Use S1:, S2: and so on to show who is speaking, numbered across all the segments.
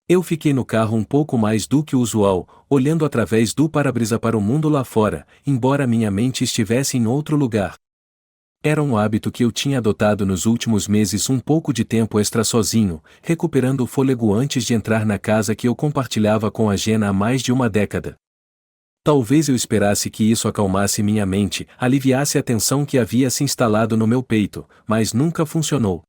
S1: Eu fiquei no carro um pouco mais do que o usual, olhando através do para-brisa para o mundo lá fora, embora minha mente estivesse em outro lugar. Era um hábito que eu tinha adotado nos últimos meses, um pouco de tempo extra sozinho, recuperando o fôlego antes de entrar na casa que eu compartilhava com a Jenna há mais de uma década. Talvez eu esperasse que isso acalmasse minha mente, aliviasse a tensão que havia se instalado no meu peito, mas nunca funcionou.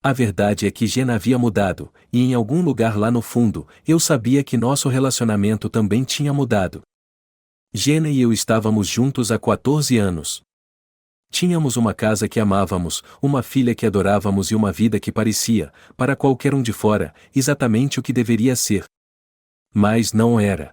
S1: A verdade é que Jenna havia mudado, e em algum lugar lá no fundo, eu sabia que nosso relacionamento também tinha mudado. Jenna e eu estávamos juntos há 14 anos. Tínhamos uma casa que amávamos, uma filha que adorávamos e uma vida que parecia, para qualquer um de fora, exatamente o que deveria ser. Mas não era.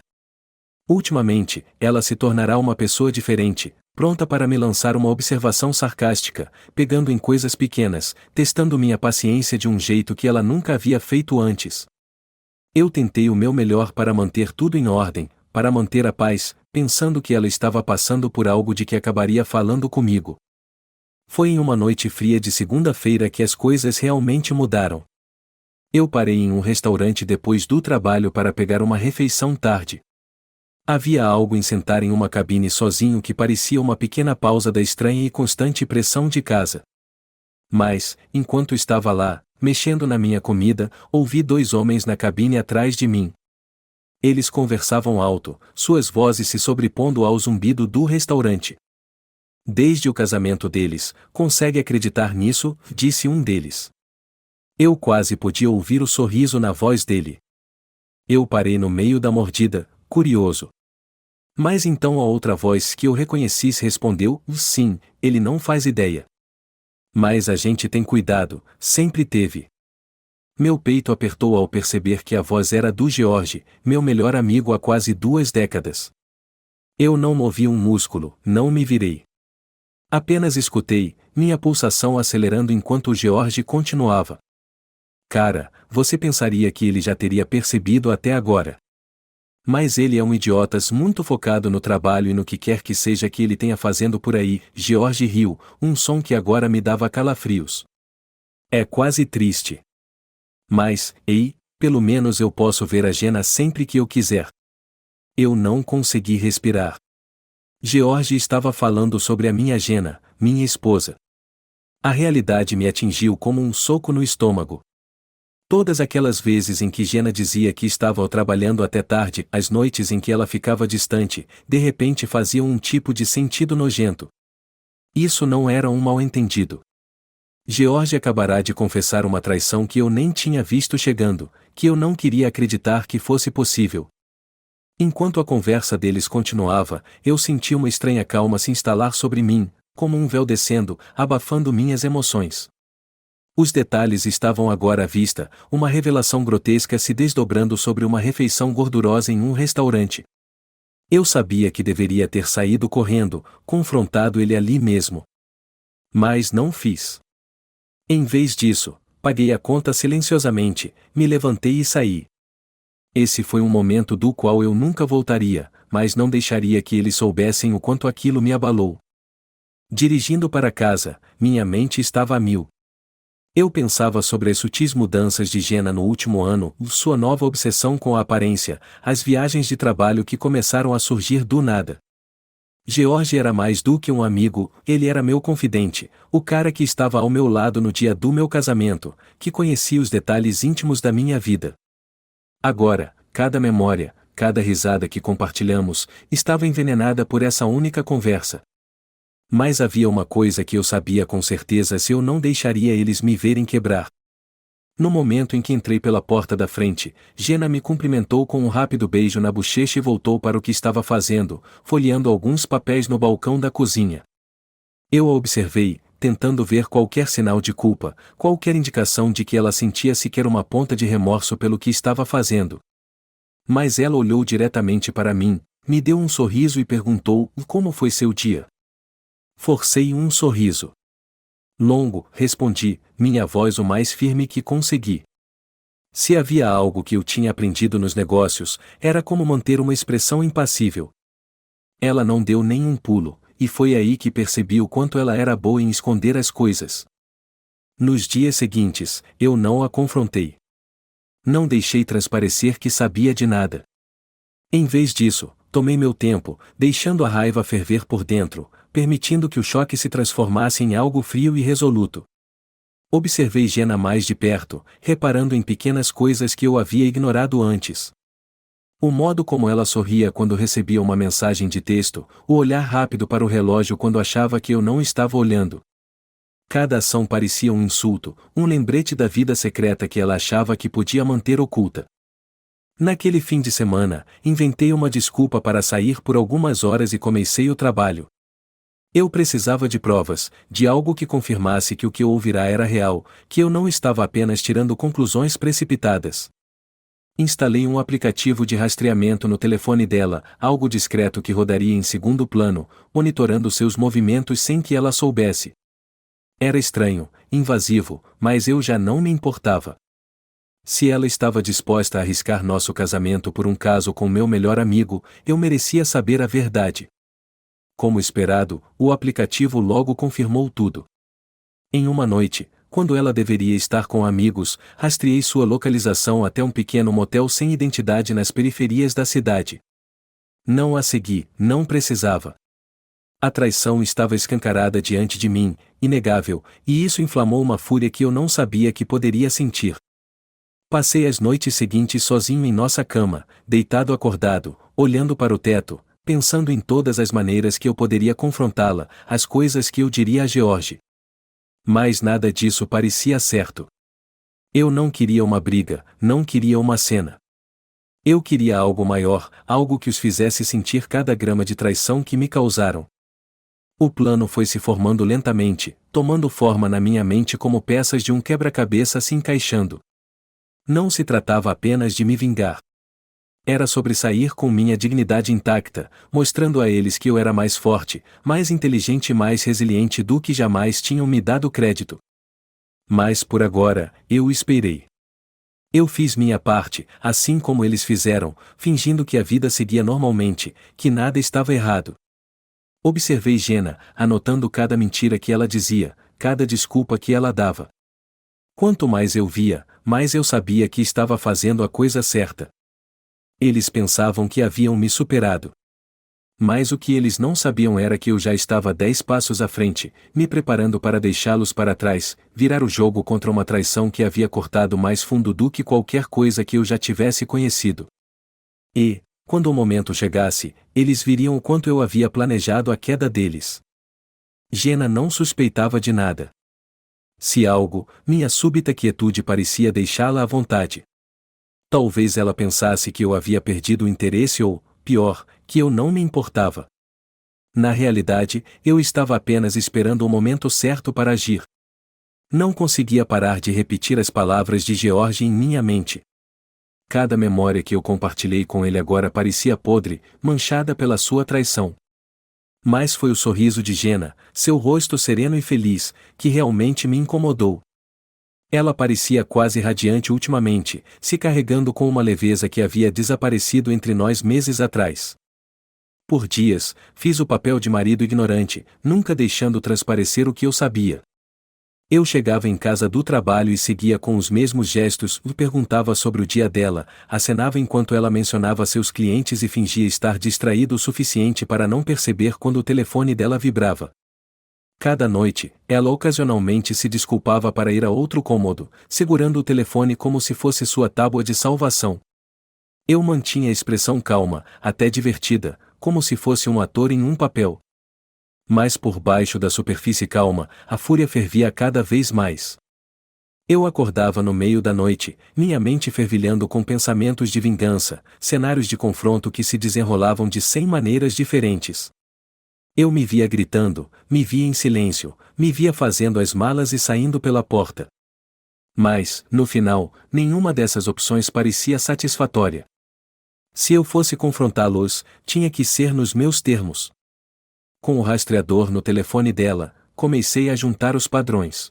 S1: Ultimamente, ela se tornará uma pessoa diferente, pronta para me lançar uma observação sarcástica, pegando em coisas pequenas, testando minha paciência de um jeito que ela nunca havia feito antes. Eu tentei o meu melhor para manter tudo em ordem, para manter a paz, pensando que ela estava passando por algo de que acabaria falando comigo. Foi em uma noite fria de segunda-feira que as coisas realmente mudaram. Eu parei em um restaurante depois do trabalho para pegar uma refeição tarde. Havia algo em sentar em uma cabine sozinho que parecia uma pequena pausa da estranha e constante pressão de casa. Mas, enquanto estava lá, mexendo na minha comida, ouvi dois homens na cabine atrás de mim. Eles conversavam alto, suas vozes se sobrepondo ao zumbido do restaurante. Desde o casamento deles, consegue acreditar nisso? Disse um deles. Eu quase podia ouvir o sorriso na voz dele. Eu parei no meio da mordida, curioso. Mas então a outra voz que eu reconheci respondeu: sim, ele não faz ideia. Mas a gente tem cuidado, sempre teve. Meu peito apertou ao perceber que a voz era do George, meu melhor amigo há quase 2 décadas. Eu não movi um músculo, não me virei. Apenas escutei, minha pulsação acelerando enquanto o George continuava. Cara, você pensaria que ele já teria percebido até agora. Mas ele é um idiota muito focado no trabalho e no que quer que seja que ele tenha fazendo por aí. George riu, um som que agora me dava calafrios. É quase triste. Mas, ei, pelo menos eu posso ver a Jenna sempre que eu quiser. Eu não consegui respirar. George estava falando sobre a minha Jenna, minha esposa. A realidade me atingiu como um soco no estômago. Todas aquelas vezes em que Jenna dizia que estava trabalhando até tarde, as noites em que ela ficava distante, de repente faziam um tipo de sentido nojento. Isso não era um mal-entendido. George acabará de confessar uma traição que eu nem tinha visto chegando, que eu não queria acreditar que fosse possível. Enquanto a conversa deles continuava, eu senti uma estranha calma se instalar sobre mim, como um véu descendo, abafando minhas emoções. Os detalhes estavam agora à vista, uma revelação grotesca se desdobrando sobre uma refeição gordurosa em um restaurante. Eu sabia que deveria ter saído correndo, confrontado ele ali mesmo. Mas não fiz. Em vez disso, paguei a conta silenciosamente, me levantei e saí. Esse foi um momento do qual eu nunca voltaria, mas não deixaria que eles soubessem o quanto aquilo me abalou. Dirigindo para casa, minha mente estava a mil. Eu pensava sobre as sutis mudanças de Jenna no último ano, sua nova obsessão com a aparência, as viagens de trabalho que começaram a surgir do nada. George era mais do que um amigo, ele era meu confidente, o cara que estava ao meu lado no dia do meu casamento, que conhecia os detalhes íntimos da minha vida. Agora, cada memória, cada risada que compartilhamos, estava envenenada por essa única conversa. Mas havia uma coisa que eu sabia com certeza: se eu não deixaria eles me verem quebrar. No momento em que entrei pela porta da frente, Jenna me cumprimentou com um rápido beijo na bochecha e voltou para o que estava fazendo, folheando alguns papéis no balcão da cozinha. Eu a observei, tentando ver qualquer sinal de culpa, qualquer indicação de que ela sentia sequer uma ponta de remorso pelo que estava fazendo. Mas ela olhou diretamente para mim, me deu um sorriso e perguntou: como foi seu dia? Forcei um sorriso. Longo, respondi, minha voz o mais firme que consegui. Se havia algo que eu tinha aprendido nos negócios, era como manter uma expressão impassível. Ela não deu nem um pulo, e foi aí que percebi o quanto ela era boa em esconder as coisas. Nos dias seguintes, eu não a confrontei. Não deixei transparecer que sabia de nada. Em vez disso, tomei meu tempo, deixando a raiva ferver por dentro, permitindo que o choque se transformasse em algo frio e resoluto. Observei Jenna mais de perto, reparando em pequenas coisas que eu havia ignorado antes. O modo como ela sorria quando recebia uma mensagem de texto, o olhar rápido para o relógio quando achava que eu não estava olhando. Cada ação parecia um insulto, um lembrete da vida secreta que ela achava que podia manter oculta. Naquele fim de semana, inventei uma desculpa para sair por algumas horas e comecei o trabalho. Eu precisava de provas, de algo que confirmasse que o que eu ouvirá era real, que eu não estava apenas tirando conclusões precipitadas. Instalei um aplicativo de rastreamento no telefone dela, algo discreto que rodaria em segundo plano, monitorando seus movimentos sem que ela soubesse. Era estranho, invasivo, mas eu já não me importava. Se ela estava disposta a arriscar nosso casamento por um caso com meu melhor amigo, eu merecia saber a verdade. Como esperado, o aplicativo logo confirmou tudo. Em uma noite, quando ela deveria estar com amigos, rastreei sua localização até um pequeno motel sem identidade nas periferias da cidade. Não a segui, não precisava. A traição estava escancarada diante de mim, inegável, e isso inflamou uma fúria que eu não sabia que poderia sentir. Passei as noites seguintes sozinho em nossa cama, deitado acordado, olhando para o teto, pensando em todas as maneiras que eu poderia confrontá-la, as coisas que eu diria a George. Mas nada disso parecia certo. Eu não queria uma briga, não queria uma cena. Eu queria algo maior, algo que os fizesse sentir cada grama de traição que me causaram. O plano foi se formando lentamente, tomando forma na minha mente como peças de um quebra-cabeça se encaixando. Não se tratava apenas de me vingar. Era sobre sair com minha dignidade intacta, mostrando a eles que eu era mais forte, mais inteligente e mais resiliente do que jamais tinham me dado crédito. Mas por agora, eu esperei. Eu fiz minha parte, assim como eles fizeram, fingindo que a vida seguia normalmente, que nada estava errado. Observei Jenna, anotando cada mentira que ela dizia, cada desculpa que ela dava. Quanto mais eu via, mais eu sabia que estava fazendo a coisa certa. Eles pensavam que haviam me superado. Mas o que eles não sabiam era que eu já estava 10 passos à frente, me preparando para deixá-los para trás, virar o jogo contra uma traição que havia cortado mais fundo do que qualquer coisa que eu já tivesse conhecido. E, quando o momento chegasse, eles viriam o quanto eu havia planejado a queda deles. Jenna não suspeitava de nada. Se algo, minha súbita quietude parecia deixá-la à vontade. Talvez ela pensasse que eu havia perdido o interesse ou, pior, que eu não me importava. Na realidade, eu estava apenas esperando o momento certo para agir. Não conseguia parar de repetir as palavras de George em minha mente. Cada memória que eu compartilhei com ele agora parecia podre, manchada pela sua traição. Mas foi o sorriso de Jenna, seu rosto sereno e feliz, que realmente me incomodou. Ela parecia quase radiante ultimamente, se carregando com uma leveza que havia desaparecido entre nós meses atrás. Por dias, fiz o papel de marido ignorante, nunca deixando transparecer o que eu sabia. Eu chegava em casa do trabalho e seguia com os mesmos gestos, perguntava sobre o dia dela, acenava enquanto ela mencionava seus clientes e fingia estar distraído o suficiente para não perceber quando o telefone dela vibrava. Cada noite, ela ocasionalmente se desculpava para ir a outro cômodo, segurando o telefone como se fosse sua tábua de salvação. Eu mantinha a expressão calma, até divertida, como se fosse um ator em um papel. Mas por baixo da superfície calma, a fúria fervia cada vez mais. Eu acordava no meio da noite, minha mente fervilhando com pensamentos de vingança, cenários de confronto que se desenrolavam de 100 maneiras diferentes. Eu me via gritando, me via em silêncio, me via fazendo as malas e saindo pela porta. Mas, no final, nenhuma dessas opções parecia satisfatória. Se eu fosse confrontá-los, tinha que ser nos meus termos. Com o rastreador no telefone dela, comecei a juntar os padrões.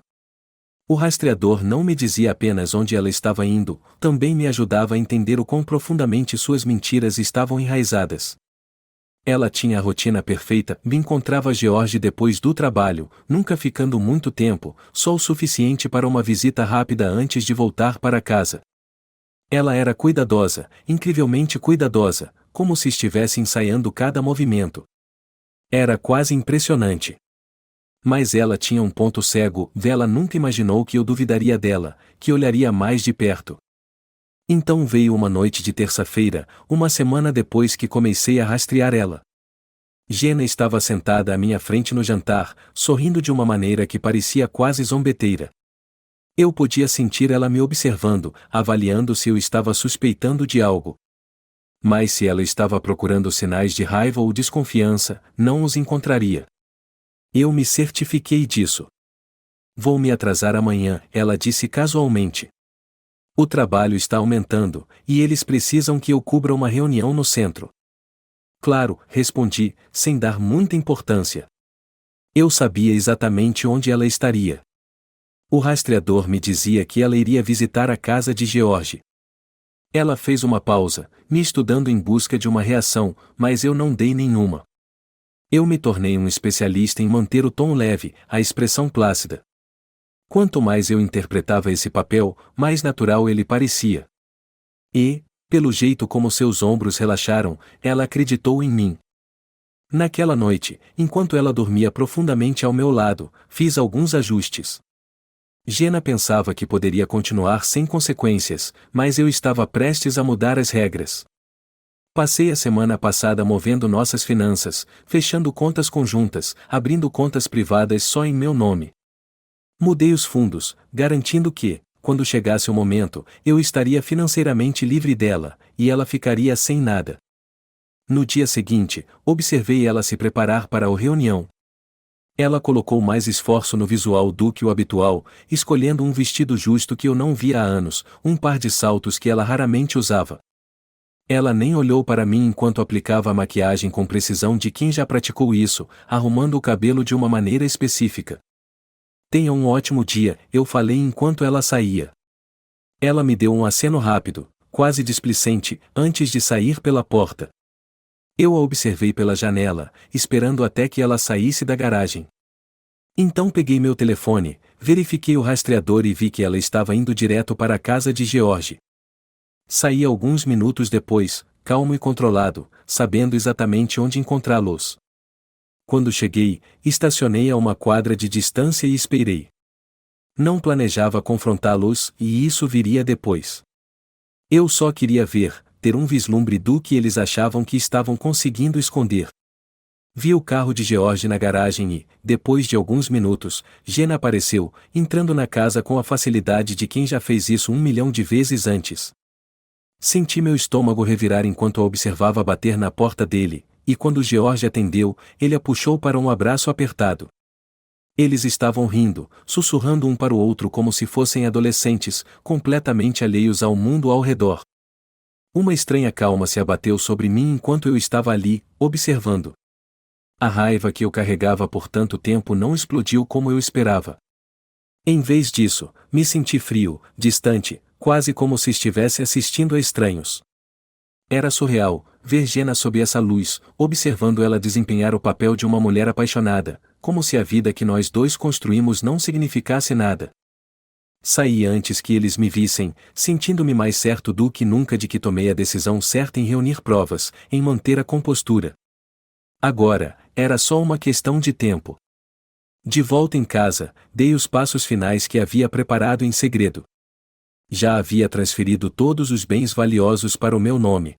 S1: O rastreador não me dizia apenas onde ela estava indo, também me ajudava a entender o quão profundamente suas mentiras estavam enraizadas. Ela tinha a rotina perfeita, me encontrava George depois do trabalho, nunca ficando muito tempo, só o suficiente para uma visita rápida antes de voltar para casa. Ela era cuidadosa, incrivelmente cuidadosa, como se estivesse ensaiando cada movimento. Era quase impressionante. Mas ela tinha um ponto cego, ela nunca imaginou que eu duvidaria dela, que olharia mais de perto. Então veio uma noite de terça-feira, uma semana depois que comecei a rastrear ela. Jenna estava sentada à minha frente no jantar, sorrindo de uma maneira que parecia quase zombeteira. Eu podia sentir ela me observando, avaliando se eu estava suspeitando de algo. Mas se ela estava procurando sinais de raiva ou desconfiança, não os encontraria. Eu me certifiquei disso. Vou me atrasar amanhã, ela disse casualmente. O trabalho está aumentando, e eles precisam que eu cubra uma reunião no centro. Claro, respondi, sem dar muita importância. Eu sabia exatamente onde ela estaria. O rastreador me dizia que ela iria visitar a casa de George. Ela fez uma pausa, me estudando em busca de uma reação, mas eu não dei nenhuma. Eu me tornei um especialista em manter o tom leve, a expressão plácida. Quanto mais eu interpretava esse papel, mais natural ele parecia. E, pelo jeito como seus ombros relaxaram, ela acreditou em mim. Naquela noite, enquanto ela dormia profundamente ao meu lado, fiz alguns ajustes. Jenna pensava que poderia continuar sem consequências, mas eu estava prestes a mudar as regras. Passei a semana passada movendo nossas finanças, fechando contas conjuntas, abrindo contas privadas só em meu nome. Mudei os fundos, garantindo que, quando chegasse o momento, eu estaria financeiramente livre dela, e ela ficaria sem nada. No dia seguinte, observei ela se preparar para a reunião. Ela colocou mais esforço no visual do que o habitual, escolhendo um vestido justo que eu não via há anos, um par de saltos que ela raramente usava. Ela nem olhou para mim enquanto aplicava a maquiagem com precisão de quem já praticou isso, arrumando o cabelo de uma maneira específica. Tenha um ótimo dia, eu falei enquanto ela saía. Ela me deu um aceno rápido, quase displicente, antes de sair pela porta. Eu a observei pela janela, esperando até que ela saísse da garagem. Então peguei meu telefone, verifiquei o rastreador e vi que ela estava indo direto para a casa de George. Saí alguns minutos depois, calmo e controlado, sabendo exatamente onde encontrá-los. Quando cheguei, estacionei a uma quadra de distância e esperei. Não planejava confrontá-los, e isso viria depois. Eu só queria ver, ter um vislumbre do que eles achavam que estavam conseguindo esconder. Vi o carro de George na garagem e, depois de alguns minutos, Jenna apareceu, entrando na casa com a facilidade de quem já fez isso 1 milhão de vezes antes. Senti meu estômago revirar enquanto a observava bater na porta dele, e quando George atendeu, ele a puxou para um abraço apertado. Eles estavam rindo, sussurrando um para o outro como se fossem adolescentes, completamente alheios ao mundo ao redor. Uma estranha calma se abateu sobre mim enquanto eu estava ali, observando. A raiva que eu carregava por tanto tempo não explodiu como eu esperava. Em vez disso, me senti frio, distante, quase como se estivesse assistindo a estranhos. Era surreal, ver Jenna sob essa luz, observando ela desempenhar o papel de uma mulher apaixonada, como se a vida que nós dois construímos não significasse nada. Saí antes que eles me vissem, sentindo-me mais certo do que nunca de que tomei a decisão certa em reunir provas, em manter a compostura. Agora, era só uma questão de tempo. De volta em casa, dei os passos finais que havia preparado em segredo. Já havia transferido todos os bens valiosos para o meu nome.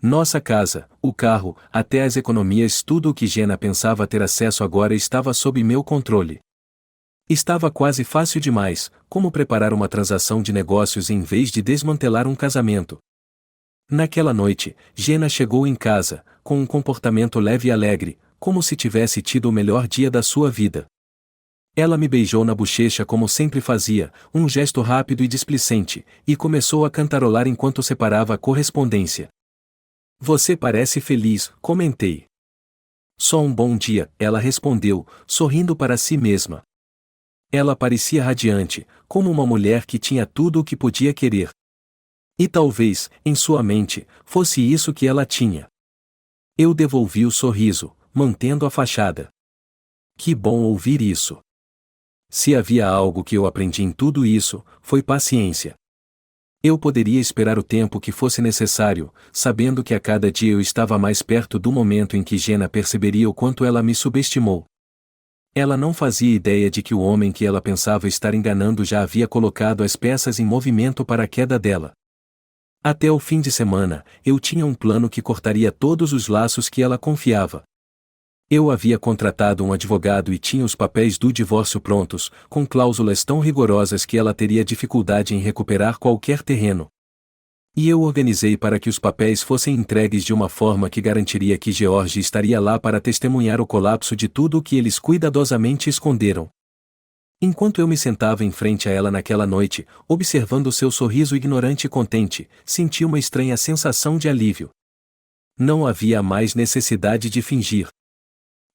S1: Nossa casa, o carro, até as economias, tudo o que Jenna pensava ter acesso agora estava sob meu controle. Estava quase fácil demais, como preparar uma transação de negócios em vez de desmantelar um casamento. Naquela noite, Jenna chegou em casa, com um comportamento leve e alegre, como se tivesse tido o melhor dia da sua vida. Ela me beijou na bochecha como sempre fazia, um gesto rápido e displicente, e começou a cantarolar enquanto separava a correspondência. Você parece feliz, comentei. Só um bom dia, ela respondeu, sorrindo para si mesma. Ela parecia radiante, como uma mulher que tinha tudo o que podia querer. E talvez, em sua mente, fosse isso que ela tinha. Eu devolvi o sorriso, mantendo a fachada. Que bom ouvir isso. Se havia algo que eu aprendi em tudo isso, foi paciência. Eu poderia esperar o tempo que fosse necessário, sabendo que a cada dia eu estava mais perto do momento em que Jenna perceberia o quanto ela me subestimou. Ela não fazia ideia de que o homem que ela pensava estar enganando já havia colocado as peças em movimento para a queda dela. Até o fim de semana, eu tinha um plano que cortaria todos os laços que ela confiava. Eu havia contratado um advogado e tinha os papéis do divórcio prontos, com cláusulas tão rigorosas que ela teria dificuldade em recuperar qualquer terreno. E eu organizei para que os papéis fossem entregues de uma forma que garantiria que George estaria lá para testemunhar o colapso de tudo o que eles cuidadosamente esconderam. Enquanto eu me sentava em frente a ela naquela noite, observando seu sorriso ignorante e contente, senti uma estranha sensação de alívio. Não havia mais necessidade de fingir.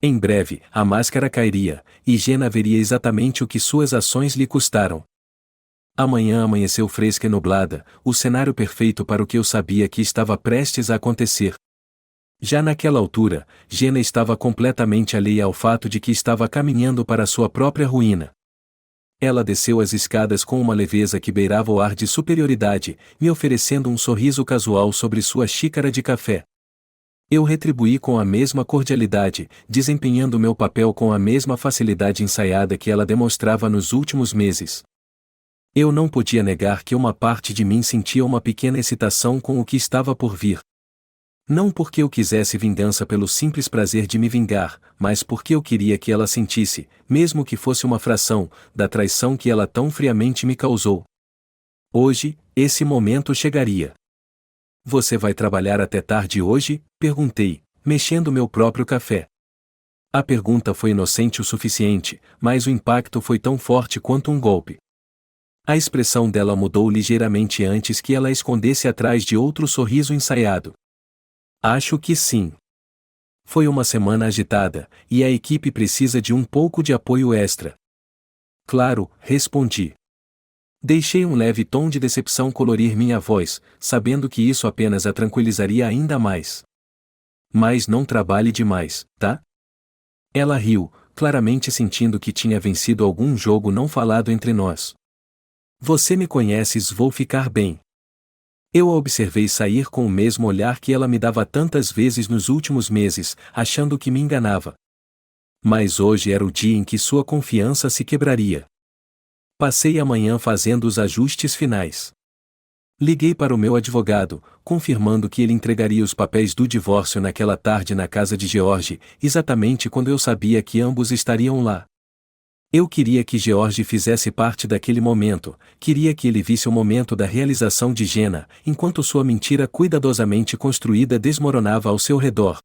S1: Em breve, a máscara cairia, e Jenna veria exatamente o que suas ações lhe custaram. A manhã amanheceu fresca e nublada, o cenário perfeito para o que eu sabia que estava prestes a acontecer. Já naquela altura, Jenna estava completamente alheia ao fato de que estava caminhando para sua própria ruína. Ela desceu as escadas com uma leveza que beirava o ar de superioridade, me oferecendo um sorriso casual sobre sua xícara de café. Eu retribuí com a mesma cordialidade, desempenhando meu papel com a mesma facilidade ensaiada que ela demonstrava nos últimos meses. Eu não podia negar que uma parte de mim sentia uma pequena excitação com o que estava por vir. Não porque eu quisesse vingança pelo simples prazer de me vingar, mas porque eu queria que ela sentisse, mesmo que fosse uma fração, da traição que ela tão friamente me causou. Hoje, esse momento chegaria. Você vai trabalhar até tarde hoje? Perguntei, mexendo meu próprio café. A pergunta foi inocente o suficiente, mas o impacto foi tão forte quanto um golpe. A expressão dela mudou ligeiramente antes que ela escondesse atrás de outro sorriso ensaiado. Acho que sim. Foi uma semana agitada, e a equipe precisa de um pouco de apoio extra. Claro, respondi. Deixei um leve tom de decepção colorir minha voz, sabendo que isso apenas a tranquilizaria ainda mais. Mas não trabalhe demais, tá? Ela riu, claramente sentindo que tinha vencido algum jogo não falado entre nós. Você me conheces, vou ficar bem. Eu a observei sair com o mesmo olhar que ela me dava tantas vezes nos últimos meses, achando que me enganava. Mas hoje era o dia em que sua confiança se quebraria. Passei a manhã fazendo os ajustes finais. Liguei para o meu advogado, confirmando que ele entregaria os papéis do divórcio naquela tarde na casa de George, exatamente quando eu sabia que ambos estariam lá. Eu queria que George fizesse parte daquele momento, queria que ele visse o momento da realização de Jenna, enquanto sua mentira cuidadosamente construída desmoronava ao seu redor.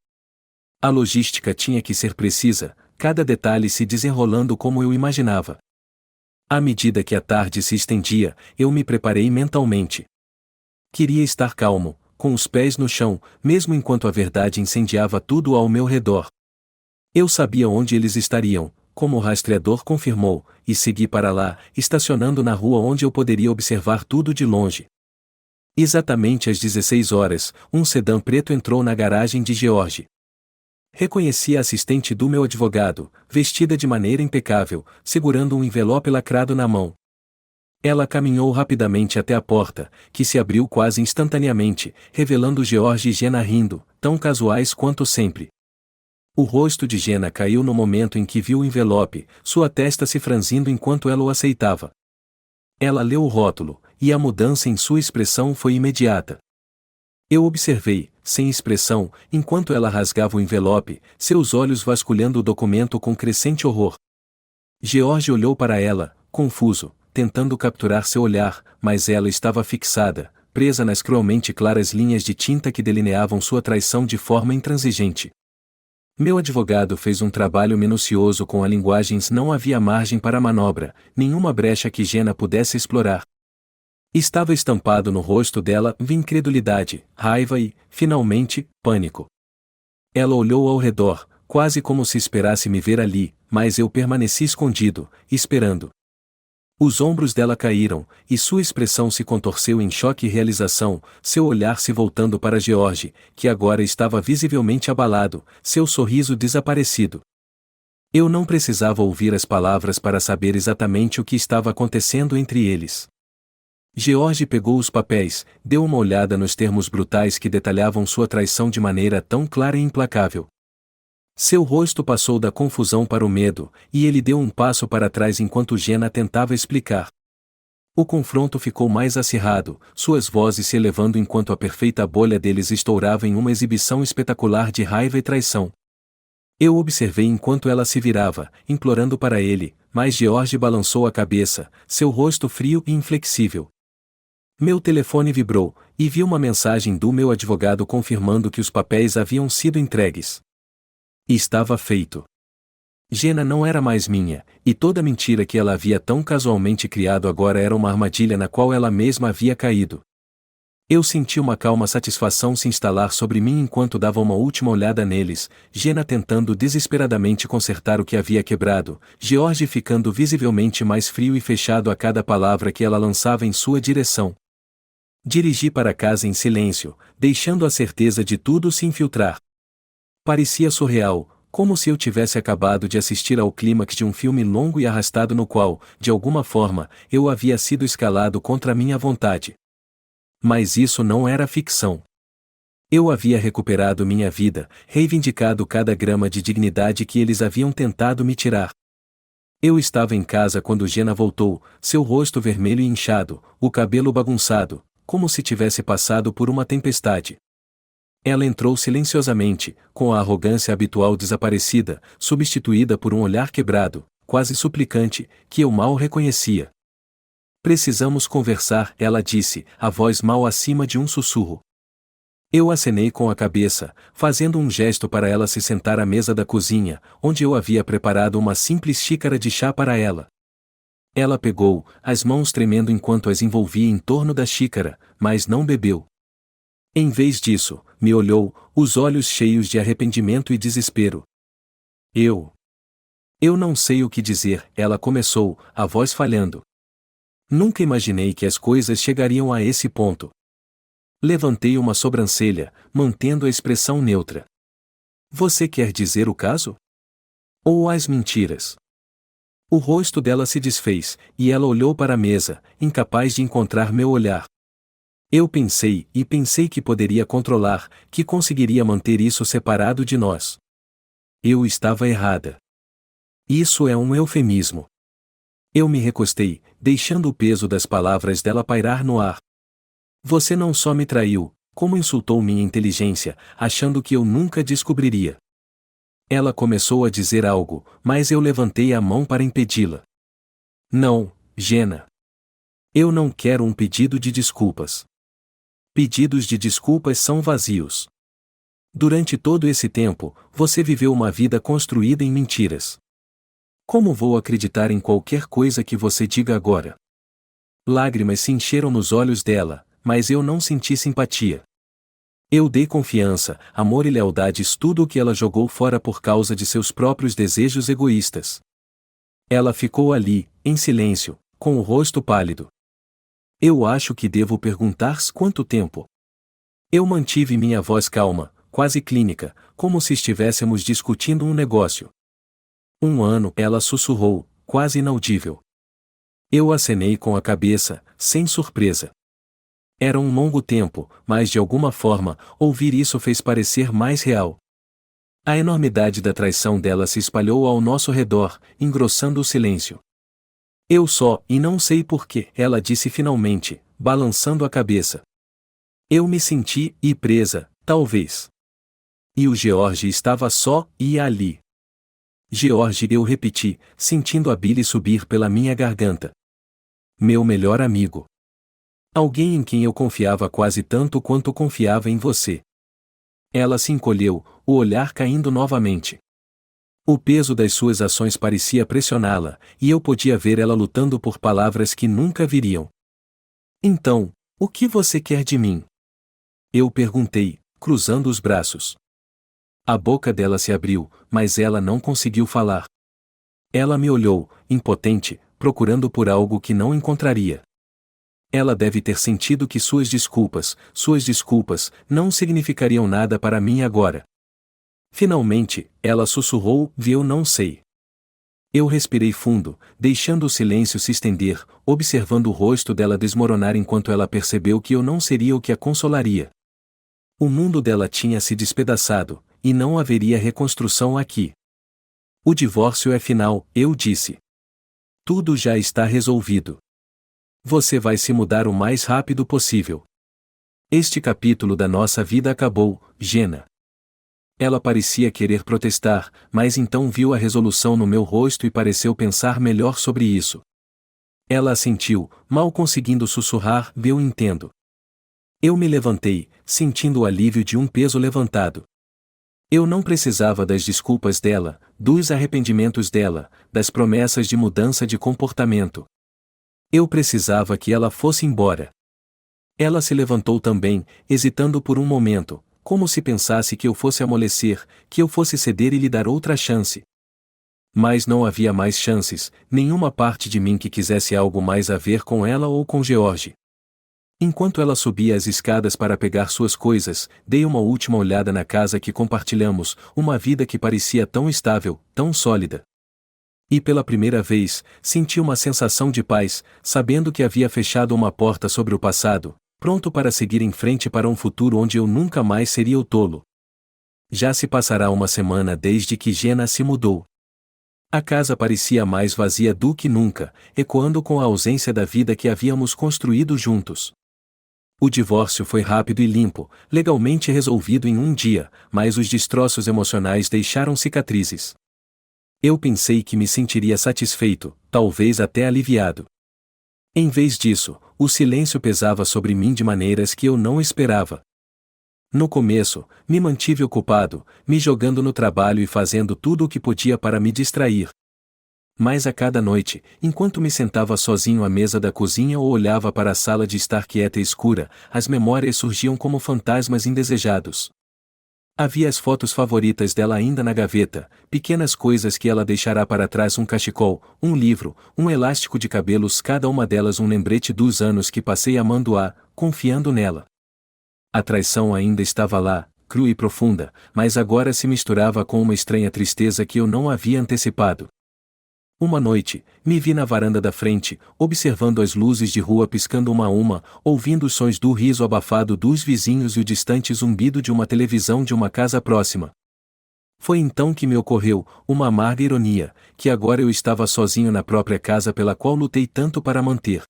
S1: A logística tinha que ser precisa, cada detalhe se desenrolando como eu imaginava. À medida que a tarde se estendia, eu me preparei mentalmente. Queria estar calmo, com os pés no chão, mesmo enquanto a verdade incendiava tudo ao meu redor. Eu sabia onde eles estariam, como o rastreador confirmou, e segui para lá, estacionando na rua onde eu poderia observar tudo de longe. Exatamente às 16 horas, um sedã preto entrou na garagem de George. Reconheci a assistente do meu advogado, vestida de maneira impecável, segurando um envelope lacrado na mão. Ela caminhou rapidamente até a porta, que se abriu quase instantaneamente, revelando George e Jenna rindo, tão casuais quanto sempre. O rosto de Jenna caiu no momento em que viu o envelope, sua testa se franzindo enquanto ela o aceitava. Ela leu o rótulo, e a mudança em sua expressão foi imediata. Eu observei, sem expressão, enquanto ela rasgava o envelope, seus olhos vasculhando o documento com crescente horror. George olhou para ela, confuso, tentando capturar seu olhar, mas ela estava fixada, presa nas cruelmente claras linhas de tinta que delineavam sua traição de forma intransigente. Meu advogado fez um trabalho minucioso com a linguagem, não havia margem para manobra, nenhuma brecha que Jenna pudesse explorar. Estava estampado no rosto dela incredulidade, raiva e, finalmente, pânico. Ela olhou ao redor, quase como se esperasse me ver ali, mas eu permaneci escondido, esperando. Os ombros dela caíram, e sua expressão se contorceu em choque e realização, seu olhar se voltando para George, que agora estava visivelmente abalado, seu sorriso desaparecido. Eu não precisava ouvir as palavras para saber exatamente o que estava acontecendo entre eles. George pegou os papéis, deu uma olhada nos termos brutais que detalhavam sua traição de maneira tão clara e implacável. Seu rosto passou da confusão para o medo, e ele deu um passo para trás enquanto Jenna tentava explicar. O confronto ficou mais acirrado, suas vozes se elevando enquanto a perfeita bolha deles estourava em uma exibição espetacular de raiva e traição. Eu observei enquanto ela se virava, implorando para ele, mas George balançou a cabeça, seu rosto frio e inflexível. Meu telefone vibrou, e vi uma mensagem do meu advogado confirmando que os papéis haviam sido entregues. E estava feito. Jenna não era mais minha, e toda mentira que ela havia tão casualmente criado agora era uma armadilha na qual ela mesma havia caído. Eu senti uma calma satisfação se instalar sobre mim enquanto dava uma última olhada neles, Jenna tentando desesperadamente consertar o que havia quebrado, George ficando visivelmente mais frio e fechado a cada palavra que ela lançava em sua direção. Dirigi para casa em silêncio, deixando a certeza de tudo se infiltrar. Parecia surreal, como se eu tivesse acabado de assistir ao clímax de um filme longo e arrastado no qual, de alguma forma, eu havia sido escalado contra minha vontade. Mas isso não era ficção. Eu havia recuperado minha vida, reivindicado cada grama de dignidade que eles haviam tentado me tirar. Eu estava em casa quando Jenna voltou, seu rosto vermelho e inchado, o cabelo bagunçado, como se tivesse passado por uma tempestade. Ela entrou silenciosamente, com a arrogância habitual desaparecida, substituída por um olhar quebrado, quase suplicante, que eu mal reconhecia. Precisamos conversar, ela disse, a voz mal acima de um sussurro. Eu acenei com a cabeça, fazendo um gesto para ela se sentar à mesa da cozinha, onde eu havia preparado uma simples xícara de chá para ela. Ela pegou, as mãos tremendo enquanto as envolvia em torno da xícara, mas não bebeu. Em vez disso, me olhou, os olhos cheios de arrependimento e desespero. Eu não sei o que dizer, ela começou, a voz falhando. Nunca imaginei que as coisas chegariam a esse ponto. Levantei uma sobrancelha, mantendo a expressão neutra. Você quer dizer o caso? Ou as mentiras? O rosto dela se desfez, e ela olhou para a mesa, incapaz de encontrar meu olhar. Eu pensei que poderia controlar, que conseguiria manter isso separado de nós. Eu estava errada. Isso é um eufemismo. Eu me recostei, deixando o peso das palavras dela pairar no ar. Você não só me traiu, como insultou minha inteligência, achando que eu nunca descobriria. Ela começou a dizer algo, mas eu levantei a mão para impedi-la. Não, Jenna. Eu não quero um pedido de desculpas. Pedidos de desculpas são vazios. Durante todo esse tempo, você viveu uma vida construída em mentiras. Como vou acreditar em qualquer coisa que você diga agora? Lágrimas se encheram nos olhos dela, mas eu não senti simpatia. Eu dei confiança, amor e lealdade, tudo o que ela jogou fora por causa de seus próprios desejos egoístas. Ela ficou ali, em silêncio, com o rosto pálido. Eu acho que devo perguntar quanto tempo. Eu mantive minha voz calma, quase clínica, como se estivéssemos discutindo um negócio. 1 ano, ela sussurrou, quase inaudível. Eu acenei com a cabeça, sem surpresa. Era um longo tempo, mas de alguma forma, ouvir isso fez parecer mais real. A enormidade da traição dela se espalhou ao nosso redor, engrossando o silêncio. Eu só, e não sei porquê, ela disse finalmente, balançando a cabeça. Eu me senti, presa, talvez. E o George estava só, ali. George, eu repeti, sentindo a bile subir pela minha garganta. Meu melhor amigo. Alguém em quem eu confiava quase tanto quanto confiava em você. Ela se encolheu, o olhar caindo novamente. O peso das suas ações parecia pressioná-la, e eu podia ver ela lutando por palavras que nunca viriam. Então, o que você quer de mim? Eu perguntei, cruzando os braços. A boca dela se abriu, mas ela não conseguiu falar. Ela me olhou, impotente, procurando por algo que não encontraria. Ela deve ter sentido que suas desculpas, não significariam nada para mim agora. Finalmente, ela sussurrou, eu não sei. Eu respirei fundo, deixando o silêncio se estender, observando o rosto dela desmoronar enquanto ela percebeu que eu não seria o que a consolaria. O mundo dela tinha se despedaçado, e não haveria reconstrução aqui. O divórcio é final, eu disse. Tudo já está resolvido. Você vai se mudar o mais rápido possível. Este capítulo da nossa vida acabou, Jenna. Ela parecia querer protestar, mas então viu a resolução no meu rosto e pareceu pensar melhor sobre isso. Ela assentiu, mal conseguindo sussurrar: eu entendo. Eu me levantei, sentindo o alívio de um peso levantado. Eu não precisava das desculpas dela, dos arrependimentos dela, das promessas de mudança de comportamento. Eu precisava que ela fosse embora. Ela se levantou também, hesitando por um momento, como se pensasse que eu fosse amolecer, que eu fosse ceder e lhe dar outra chance. Mas não havia mais chances, nenhuma parte de mim que quisesse algo mais a ver com ela ou com George. Enquanto ela subia as escadas para pegar suas coisas, dei uma última olhada na casa que compartilhamos, uma vida que parecia tão estável, tão sólida. E pela primeira vez, senti uma sensação de paz, sabendo que havia fechado uma porta sobre o passado, pronto para seguir em frente para um futuro onde eu nunca mais seria o tolo. Já se passará uma semana desde que Jenna se mudou. A casa parecia mais vazia do que nunca, ecoando com a ausência da vida que havíamos construído juntos. O divórcio foi rápido e limpo, legalmente resolvido em um dia, mas os destroços emocionais deixaram cicatrizes. Eu pensei que me sentiria satisfeito, talvez até aliviado. Em vez disso, o silêncio pesava sobre mim de maneiras que eu não esperava. No começo, me mantive ocupado, me jogando no trabalho e fazendo tudo o que podia para me distrair. Mas a cada noite, enquanto me sentava sozinho à mesa da cozinha ou olhava para a sala de estar quieta e escura, as memórias surgiam como fantasmas indesejados. Havia as fotos favoritas dela ainda na gaveta, pequenas coisas que ela deixará para trás: um cachecol, um livro, um elástico de cabelos, cada uma delas um lembrete dos anos que passei amando-a, confiando nela. A traição ainda estava lá, crua e profunda, mas agora se misturava com uma estranha tristeza que eu não havia antecipado. Uma noite, me vi na varanda da frente, observando as luzes de rua piscando uma a uma, ouvindo os sons do riso abafado dos vizinhos e o distante zumbido de uma televisão de uma casa próxima. Foi então que me ocorreu, uma amarga ironia, que agora eu estava sozinho na própria casa pela qual lutei tanto para manter.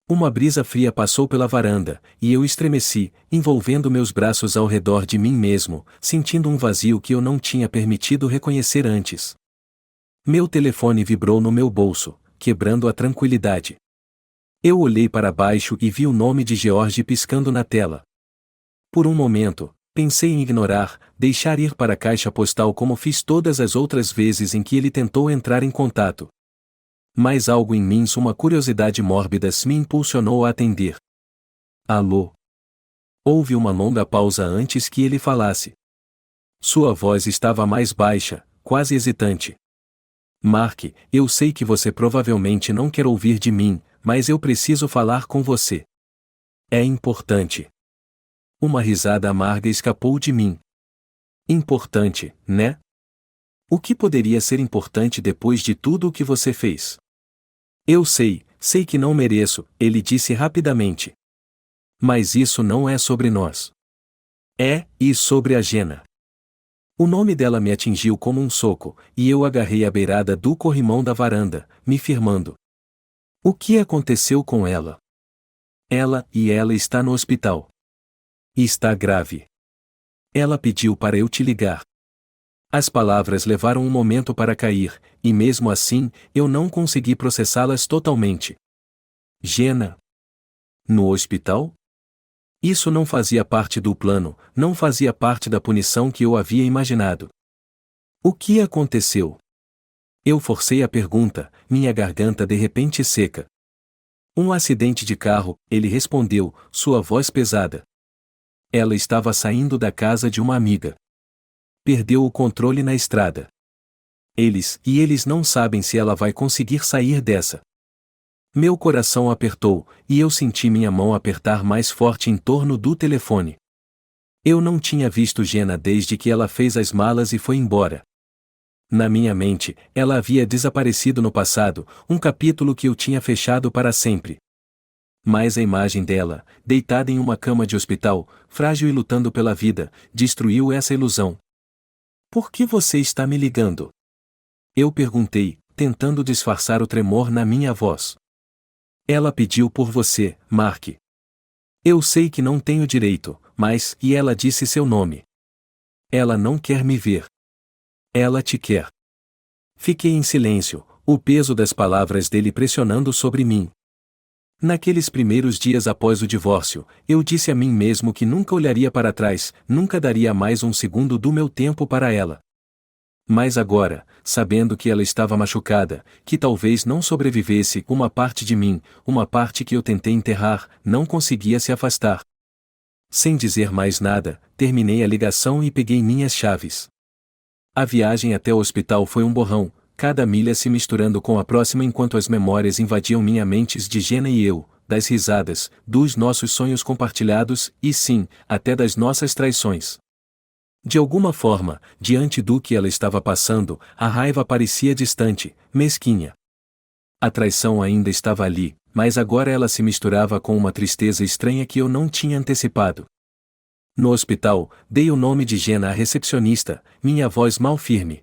S1: Uma brisa fria passou pela varanda, e eu estremeci, envolvendo meus braços ao redor de mim mesmo, sentindo um vazio que eu não tinha permitido reconhecer antes. Meu telefone vibrou no meu bolso, quebrando a tranquilidade. Eu olhei para baixo e vi o nome de George piscando na tela. Por um momento, pensei em ignorar, deixar ir para a caixa postal como fiz todas as outras vezes em que ele tentou entrar em contato. Mas algo em mim, uma curiosidade mórbida, me impulsionou a atender. Alô? Houve uma longa pausa antes que ele falasse. Sua voz estava mais baixa, quase hesitante. Mark, eu sei que você provavelmente não quer ouvir de mim, mas eu preciso falar com você. É importante. Uma risada amarga escapou de mim. Importante, né? O que poderia ser importante depois de tudo o que você fez? Eu sei que não mereço, ele disse rapidamente. Mas isso não é sobre nós. E sobre a Jenna. O nome dela me atingiu como um soco, e eu agarrei a beirada do corrimão da varanda, me firmando. O que aconteceu com ela? Ela está no hospital. E está grave. Ela pediu para eu te ligar. As palavras levaram um momento para cair, e mesmo assim, eu não consegui processá-las totalmente. Jenna? No hospital? Isso não fazia parte do plano, não fazia parte da punição que eu havia imaginado. O que aconteceu? Eu forcei a pergunta, minha garganta de repente seca. Um acidente de carro, ele respondeu, sua voz pesada. Ela estava saindo da casa de uma amiga. Perdeu o controle na estrada. Eles não sabem se ela vai conseguir sair dessa. Meu coração apertou, e eu senti minha mão apertar mais forte em torno do telefone. Eu não tinha visto Jenna desde que ela fez as malas e foi embora. Na minha mente, ela havia desaparecido no passado, um capítulo que eu tinha fechado para sempre. Mas a imagem dela, deitada em uma cama de hospital, frágil e lutando pela vida, destruiu essa ilusão. Por que você está me ligando? Eu perguntei, tentando disfarçar o tremor na minha voz. Ela pediu por você, Mark. Eu sei que não tenho direito, mas, e ela disse seu nome. Ela não quer me ver. Ela te quer. Fiquei em silêncio, o peso das palavras dele pressionando sobre mim. Naqueles primeiros dias após o divórcio, eu disse a mim mesmo que nunca olharia para trás, nunca daria mais um segundo do meu tempo para ela. Mas agora, sabendo que ela estava machucada, que talvez não sobrevivesse, uma parte de mim, uma parte que eu tentei enterrar, não conseguia se afastar. Sem dizer mais nada, terminei a ligação e peguei minhas chaves. A viagem até o hospital foi um borrão, cada milha se misturando com a próxima enquanto as memórias invadiam minha mente de Jenna e eu, das risadas, dos nossos sonhos compartilhados e sim, até das nossas traições. De alguma forma, diante do que ela estava passando, a raiva parecia distante, mesquinha. A traição ainda estava ali, mas agora ela se misturava com uma tristeza estranha que eu não tinha antecipado. No hospital, dei o nome de Jenna à recepcionista, minha voz mal firme.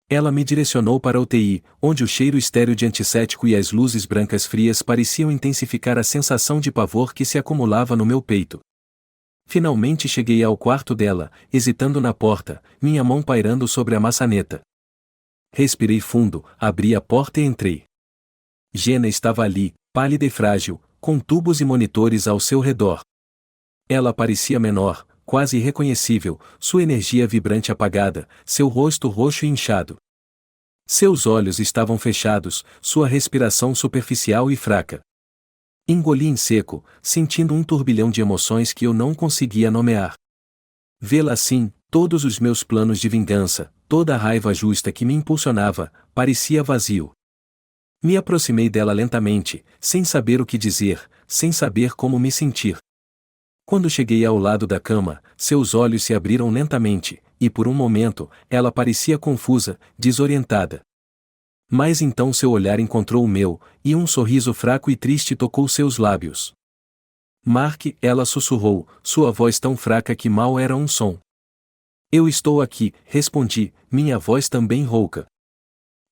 S1: Ela me direcionou para a UTI, onde o cheiro estéril de antisséptico e as luzes brancas frias pareciam intensificar a sensação de pavor que se acumulava no meu peito. Finalmente cheguei ao quarto dela, hesitando na porta, minha mão pairando sobre a maçaneta. Respirei fundo, abri a porta e entrei. Jenna estava ali, pálida e frágil, com tubos e monitores ao seu redor. Ela parecia menor, quase irreconhecível, sua energia vibrante apagada, seu rosto roxo e inchado. Seus olhos estavam fechados, sua respiração superficial e fraca. Engoli em seco, sentindo um turbilhão de emoções que eu não conseguia nomear. Vê-la assim, todos os meus planos de vingança, toda a raiva justa que me impulsionava, parecia vazio. Me aproximei dela lentamente, sem saber o que dizer, sem saber como me sentir. Quando cheguei ao lado da cama, seus olhos se abriram lentamente, e por um momento, ela parecia confusa, desorientada. Mas então seu olhar encontrou o meu, e um sorriso fraco e triste tocou seus lábios. Mark, ela sussurrou, sua voz tão fraca que mal era um som. Eu estou aqui, respondi, minha voz também rouca.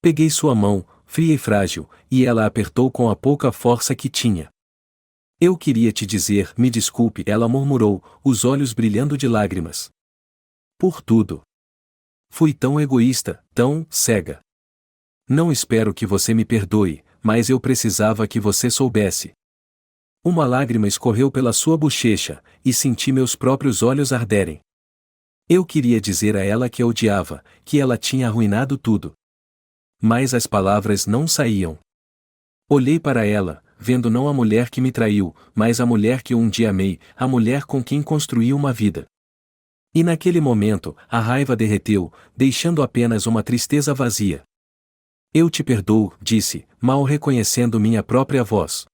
S1: Peguei sua mão, fria e frágil, e ela a apertou com a pouca força que tinha. Eu queria te dizer, me desculpe, ela murmurou, os olhos brilhando de lágrimas. Por tudo. Fui tão egoísta, tão cega. Não espero que você me perdoe, mas eu precisava que você soubesse. Uma lágrima escorreu pela sua bochecha, e senti meus próprios olhos arderem. Eu queria dizer a ela que a odiava, que ela tinha arruinado tudo. Mas as palavras não saíam. Olhei para ela, vendo não a mulher que me traiu, mas a mulher que eu um dia amei, a mulher com quem construí uma vida. E naquele momento, a raiva derreteu, deixando apenas uma tristeza vazia. Eu te perdoo, disse, mal reconhecendo minha própria voz.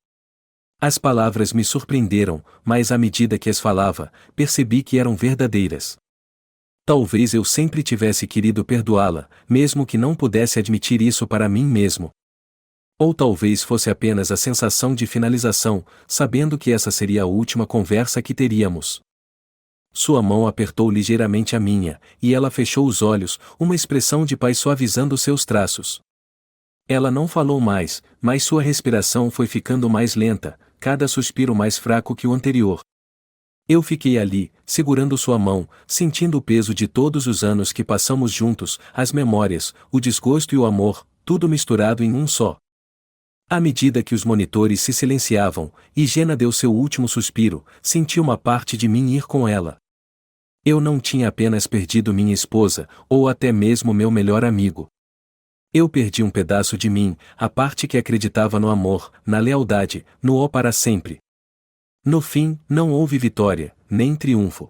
S1: As palavras me surpreenderam, mas à medida que as falava, percebi que eram verdadeiras. Talvez eu sempre tivesse querido perdoá-la, mesmo que não pudesse admitir isso para mim mesmo. Ou talvez fosse apenas a sensação de finalização, sabendo que essa seria a última conversa que teríamos. Sua mão apertou ligeiramente a minha, e ela fechou os olhos, uma expressão de paz suavizando seus traços. Ela não falou mais, mas sua respiração foi ficando mais lenta, cada suspiro mais fraco que o anterior. Eu fiquei ali, segurando sua mão, sentindo o peso de todos os anos que passamos juntos, as memórias, o desgosto e o amor, tudo misturado em um só. À medida que os monitores se silenciavam, e Jenna deu seu último suspiro, senti uma parte de mim ir com ela. Eu não tinha apenas perdido minha esposa, ou até mesmo meu melhor amigo. Eu perdi um pedaço de mim, a parte que acreditava no amor, na lealdade, no ó para sempre. No fim, não houve vitória, nem triunfo.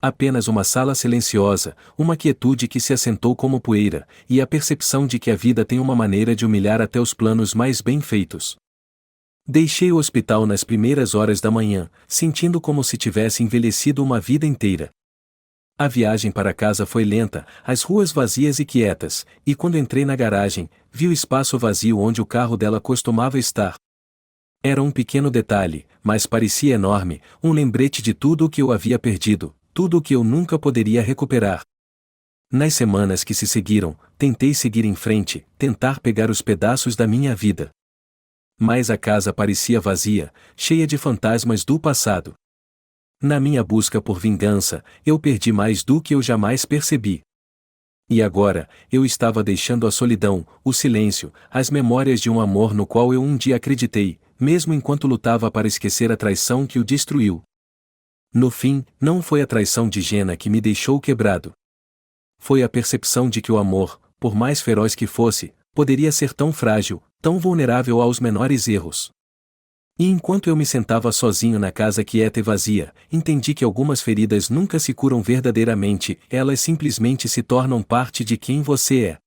S1: Apenas uma sala silenciosa, uma quietude que se assentou como poeira, e a percepção de que a vida tem uma maneira de humilhar até os planos mais bem feitos. Deixei o hospital nas primeiras horas da manhã, sentindo como se tivesse envelhecido uma vida inteira. A viagem para casa foi lenta, as ruas vazias e quietas, e quando entrei na garagem, vi o espaço vazio onde o carro dela costumava estar. Era um pequeno detalhe, mas parecia enorme, um lembrete de tudo o que eu havia perdido, tudo o que eu nunca poderia recuperar. Nas semanas que se seguiram, tentei seguir em frente, tentar pegar os pedaços da minha vida. Mas a casa parecia vazia, cheia de fantasmas do passado. Na minha busca por vingança, eu perdi mais do que eu jamais percebi. E agora, eu estava deixando a solidão, o silêncio, as memórias de um amor no qual eu um dia acreditei, mesmo enquanto lutava para esquecer a traição que o destruiu. No fim, não foi a traição de Jenna que me deixou quebrado. Foi a percepção de que o amor, por mais feroz que fosse, poderia ser tão frágil, tão vulnerável aos menores erros. E enquanto eu me sentava sozinho na casa quieta e vazia, entendi que algumas feridas nunca se curam verdadeiramente, elas simplesmente se tornam parte de quem você é.